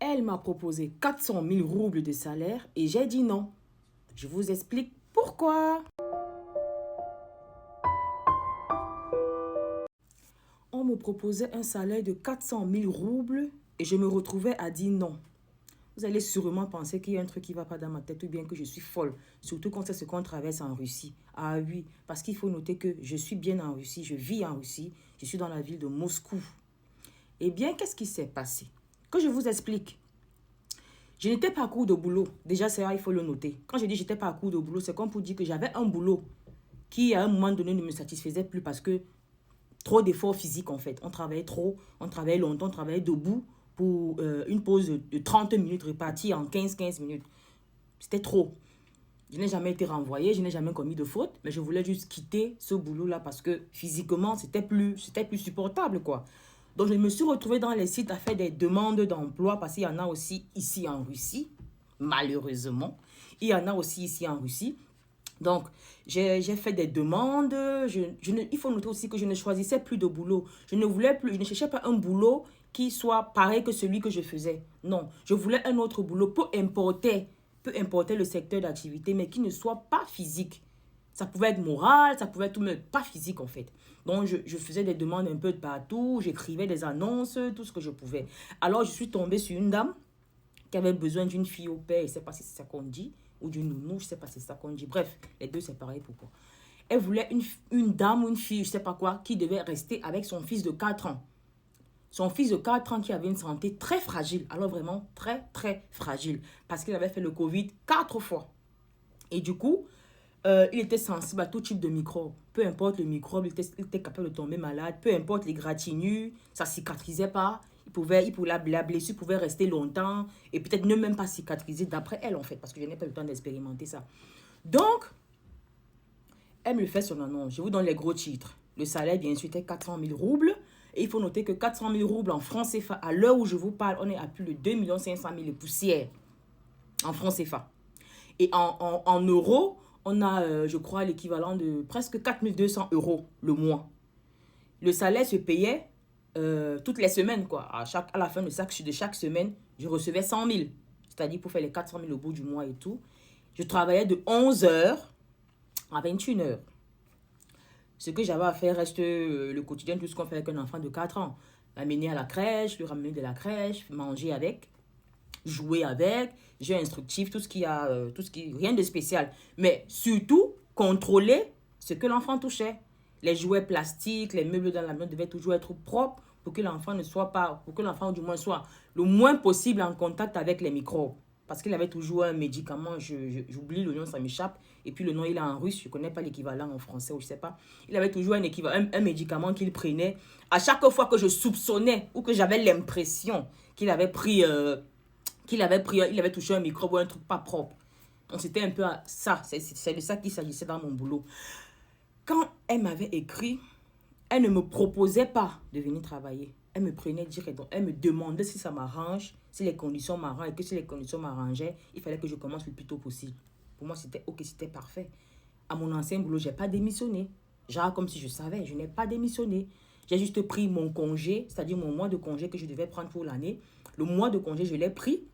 Elle m'a proposé 400 000 roubles de salaire et j'ai dit non. Je vous explique pourquoi. On me proposait un salaire de 400 000 roubles et je me retrouvais à dire non. Vous allez sûrement penser qu'il y a un truc qui ne va pas dans ma tête ou bien que je suis folle. Surtout quand c'est ce qu'on traverse en Russie. Ah oui, parce qu'il faut noter que je suis bien en Russie, je vis en Russie, je suis dans la ville de Moscou. Eh bien, qu'est-ce qui s'est passé? Que je vous explique. Je n'étais pas à court de boulot. Déjà, c'est là, il faut le noter. Quand je dis que je n'étais pas à court de boulot, c'est comme pour dire que j'avais un boulot qui, à un moment donné, ne me satisfaisait plus parce que trop d'efforts physiques, en fait. On travaillait trop, on travaillait longtemps, on travaillait debout pour une pause de 30 minutes répartie en 15 minutes. C'était trop. Je n'ai jamais été renvoyée, je n'ai jamais commis de faute, mais je voulais juste quitter ce boulot-là parce que physiquement, c'était plus supportable, quoi. Donc, je me suis retrouvée dans les sites à faire des demandes d'emploi parce qu'il y en a aussi ici en Russie, malheureusement. Il y en a aussi ici en Russie. Donc, j'ai fait des demandes. Il faut noter aussi que je ne choisissais plus de boulot. Je ne cherchais pas un boulot qui soit pareil que celui que je faisais. Non, je voulais un autre boulot, peu importer le secteur d'activité, mais qui ne soit pas physique. Ça pouvait être moral, ça pouvait être tout, mais pas physique en fait. Donc, je faisais des demandes un peu de partout, j'écrivais des annonces, tout ce que je pouvais. Alors, je suis tombée sur une dame qui avait besoin d'une fille au père, je ne sais pas si c'est ça qu'on dit, ou d'une nounou, je ne sais pas si c'est ça qu'on dit. Bref, les deux, c'est pareil pourquoi. Elle voulait une dame ou une fille, je ne sais pas quoi, qui devait rester avec son fils de 4 ans. Son fils de 4 ans qui avait une santé très fragile, alors vraiment très, très fragile, parce qu'il avait fait le Covid 4 fois. Et du coup, il était sensible à tout type de microbes. Peu importe le microbe, il était capable de tomber malade. Peu importe les gratignures, ça ne cicatrisait pas. La blessure pouvait rester longtemps et peut-être ne même pas cicatriser d'après elle en fait, parce que je n'ai pas eu le temps d'expérimenter ça. Donc, elle me fait son annonce. Je vous donne les gros titres. Le salaire, bien sûr, était 400 000 roubles. Et il faut noter que 400 000 roubles en francs CFA, à l'heure où je vous parle, on est à plus de 2 500 000 poussières en francs CFA. Et en euros, on a, je crois, l'équivalent de presque 4 200 euros le mois. Le salaire se payait toutes les semaines, quoi. À la fin de chaque semaine, je recevais 100 000. C'est-à-dire pour faire les 400 000 au bout du mois et tout. Je travaillais de 11 heures à 21 heures. Ce que j'avais à faire reste le quotidien, tout ce qu'on fait avec un enfant de 4 ans. L'amener à la crèche, le ramener de la crèche, manger avec, jouer avec, jeux instructifs, rien de spécial. Mais surtout, contrôler ce que l'enfant touchait. Les jouets plastiques, les meubles dans la maison devaient toujours être propres pour que l'enfant ne soit pas, pour que l'enfant du moins soit le moins possible en contact avec les microbes. Parce qu'il avait toujours un médicament, j'oublie le nom, ça m'échappe. Et puis le nom, il est en russe, je ne connais pas l'équivalent en français ou je ne sais pas. Il avait toujours un médicament qu'il prenait. À chaque fois que je soupçonnais ou que j'avais l'impression qu'il avait pris il avait touché un microbe ou un truc pas propre. Donc c'était un peu ça, c'est de ça qu'il s'agissait dans mon boulot. Quand elle m'avait écrit, elle ne me proposait pas de venir travailler. Elle me prenait direct, elle me demandait si ça m'arrange, si les conditions m'arrangent, et que si les conditions m'arrangeaient, il fallait que je commence le plus tôt possible. Pour moi, c'était ok, c'était parfait. À mon ancien boulot, je n'ai pas démissionné. Genre comme si je savais, je n'ai pas démissionné. J'ai juste pris mon congé, c'est-à-dire mon mois de congé que je devais prendre pour l'année. Le mois de congé, je l'ai pris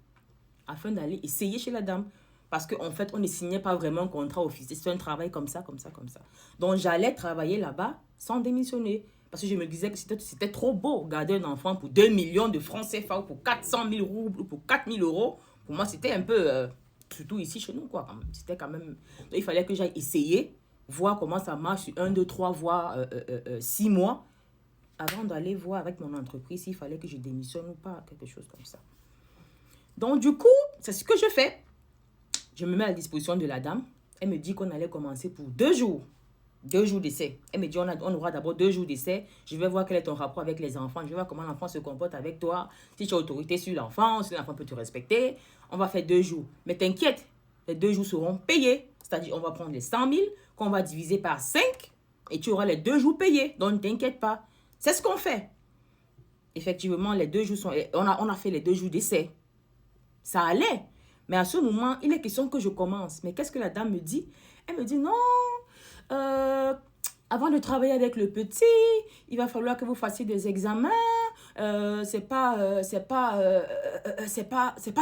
afin d'aller essayer chez la dame. Parce qu'en fait, on ne signait pas vraiment un contrat officiel. C'est un travail comme ça, comme ça, comme ça. Donc, j'allais travailler là-bas sans démissionner. Parce que je me disais que c'était trop beau. Garder un enfant pour 2 millions de francs CFA ou pour 400 000 roubles ou pour 4 000 euros. Pour moi, c'était un peu... surtout ici chez nous, quoi. C'était quand même... Donc, il fallait que j'aille essayer, voir comment ça marche sur 1, 2, 3, voire 6 mois. Avant d'aller voir avec mon entreprise s'il fallait que je démissionne ou pas, quelque chose comme ça. Donc, du coup, c'est ce que je fais. Je me mets à la disposition de la dame. Elle me dit qu'on allait commencer pour 2 jours. 2 jours d'essai. Elle me dit on aura d'abord 2 jours d'essai. Je vais voir quel est ton rapport avec les enfants. Je vais voir comment l'enfant se comporte avec toi. Si tu as autorité sur l'enfant, si l'enfant peut te respecter. On va faire 2 jours. Mais t'inquiète, les 2 jours seront payés. C'est-à-dire, on va prendre les 100 000 qu'on va diviser par 5 et tu auras les 2 jours payés. Donc, ne t'inquiète pas. C'est ce qu'on fait. Effectivement, les 2 jours sont... On a fait les 2 jours d'essai. Ça allait. Mais à ce moment, il est question que je commence. Mais qu'est-ce que la dame me dit? Elle me dit, non, Avant de travailler avec le petit, il va falloir que vous fassiez des examens. C'est pas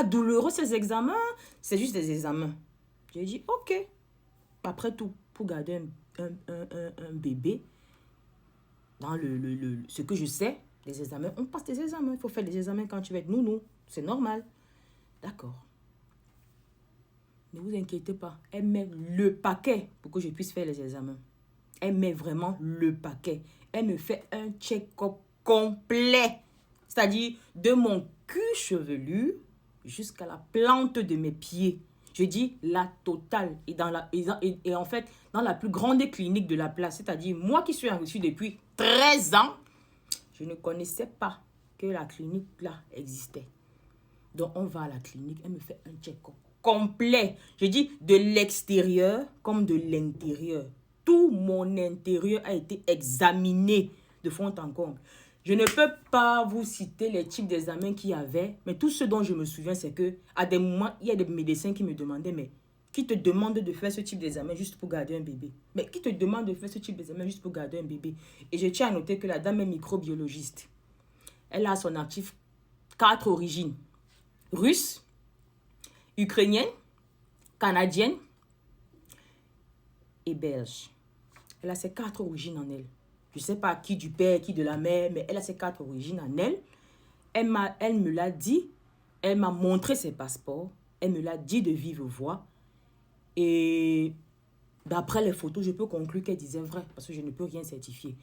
douloureux ces examens. C'est juste des examens. J'ai dit, ok. Après tout, pour garder un bébé, dans ce que je sais, les examens, on passe des examens. Il faut faire des examens quand tu vas être nounou. C'est normal. D'accord. Ne vous inquiétez pas. Elle met le paquet pour que je puisse faire les examens. Elle met vraiment le paquet. Elle me fait un check-up complet. C'est-à-dire de mon cul chevelu jusqu'à la plante de mes pieds. Je dis la totale. Et en fait, dans la plus grande clinique de la place, c'est-à-dire moi qui suis en Russie depuis 13 ans, je ne connaissais pas que la clinique là existait. Donc on va à la clinique, elle me fait un check-up complet. Je dis de l'extérieur comme de l'intérieur. Tout mon intérieur a été examiné de fond en comble. Je ne peux pas vous citer les types d'examens qu'il y avait, mais tout ce dont je me souviens, c'est que à des moments, il y a des médecins qui me demandaient, mais qui te demande de faire ce type d'examen juste pour garder un bébé? Mais qui te demande de faire ce type d'examen juste pour garder un bébé? Et je tiens à noter que la dame est microbiologiste. Elle a à son actif 4 origines. Russe, ukrainienne, canadienne et belge. Elle a ses 4 origines en elle. Je ne sais pas qui du père, qui de la mère, mais elle a ses 4 origines en elle. Elle me l'a dit, elle m'a montré ses passeports, elle me l'a dit de vive voix. Et d'après les photos, je peux conclure qu'elle disait vrai, parce que je ne peux rien certifier.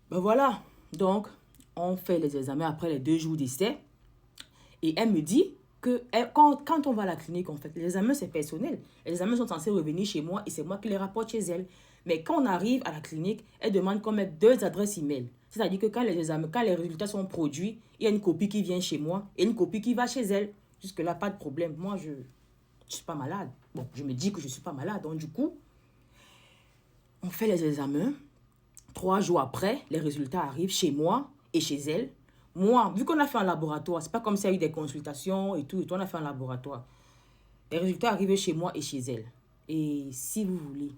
Ben voilà, donc on fait les examens après les 2 jours d'essai. Et elle me dit que quand on va à la clinique, en fait, les examens, c'est personnel. Les examens sont censés revenir chez moi et c'est moi qui les rapporte chez elle. Mais quand on arrive à la clinique, elle demande qu'on mette 2 adresses email. C'est-à-dire que quand les résultats sont produits, il y a une copie qui vient chez moi et une copie qui va chez elle. Jusque-là, pas de problème. Moi, je ne suis pas malade. Bon, je me dis que je ne suis pas malade. Donc, du coup, on fait les examens. 3 jours après, les résultats arrivent chez moi et chez elle. Moi, vu qu'on a fait un laboratoire, c'est pas comme s'il y a eu des consultations et tout on a fait un laboratoire. Les résultats arrivent chez moi et chez elle. Et si vous voulez,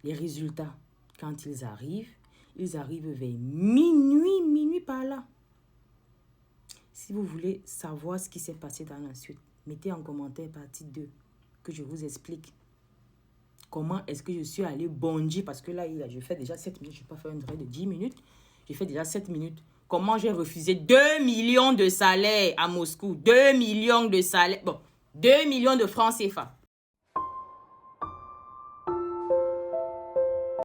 les résultats, quand ils arrivent vers minuit par là. Si vous voulez savoir ce qui s'est passé dans la suite, mettez en commentaire partie 2, que je vous explique. Comment est-ce que je suis allée bondir, parce que là, je fais déjà 7 minutes, je ne vais pas faire une durée de 10 minutes. J'ai fait déjà 7 minutes. Comment j'ai refusé 2 millions de salaires à Moscou. 2 millions de salaires. Bon, 2 millions de francs CFA.